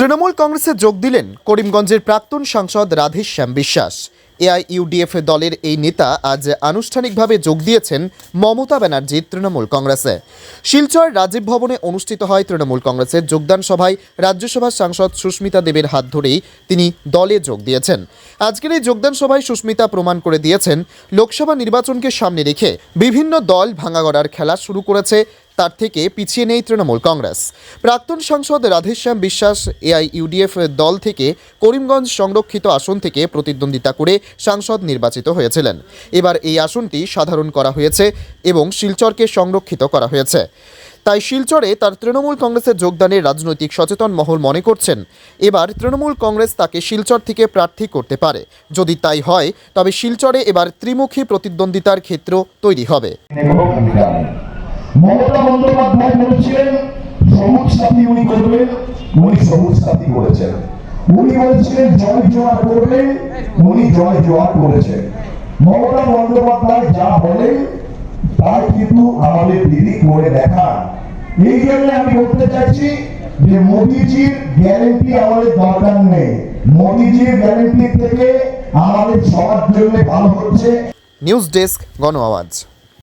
তৃণমূল কংগ্রেসে যোগ দিলেন করিমগঞ্জের প্রাক্তন সাংসদ রাধেশ্যাম বিশ্বাস। এআইইউডিএফ দলের এই নেতা আজ আনুষ্ঠানিকভাবে যোগ দিয়েছেন মমতা ব্যানার্জির তৃণমূল কংগ্রেসে। শিলচর রাজীব ভবনে অনুষ্ঠিত হয় তৃণমূল কংগ্রেসের যোগদান সভায় রাজ্যসভার সাংসদ সুস্মিতা দেবের হাত ধরেই তিনি দলে যোগ দিয়েছেন। আজকের এই যোগদান সভায় সুস্মিতা প্রমাণ করে দিয়েছেন, লোকসভা নির্বাচনকে সামনে রেখে বিভিন্ন দল ভাঙাগড়ার খেলা শুরু করেছে, তার থেকে পিছিয়ে নেই তৃণমূল কংগ্রেস। প্রাক্তন সাংসদ রাধেশ্যাম বিশ্বাস এআইইউডিএফ দল থেকে করিমগঞ্জ সংরক্ষিত আসন থেকে প্রতিদ্বন্দ্বিতা করে সাংসদ নির্বাচিত হয়েছিলেন। এবার এই আসনটি সাধারণ করা হয়েছে এবং শিলচরকে সংরক্ষিত করা হয়েছে। তাই শিলচরে তার তৃণমূল কংগ্রেসে যোগদানের রাজনৈতিক সচেতন মহল মনে করছেন এবার তৃণমূল কংগ্রেস তাকে শিলচর থেকে প্রার্থী করতে পারে। যদি তাই হয় তবে শিলচরে এবার ত্রিমুখী প্রতিদ্বন্দ্বিতার ক্ষেত্র তৈরি হবে। মমতা বন্দ্যোপাধ্যায় বলেছিলেন সবুজ সাথী উনি করবেন, উনি সবুজ সাথী করেছেন। উনি বলেছিলেন জয় জোয়ার করবেন, উনি জয় জোয়ার করেছেন। মমতা বন্দ্যোপাধ্যায় যা বলেন তাই কিন্তু আমাদের দিদি করে দেখান। এই জন্য আমি বলতে চাইছি যে মোদিজির গ্যারেন্টি আমাদের দরকার নেই। মোদিজির গ্যারেন্টি থেকে আমাদের সবার জন্য ভালো হচ্ছে। নিউজ ডেস্ক, গণ আওয়াজ।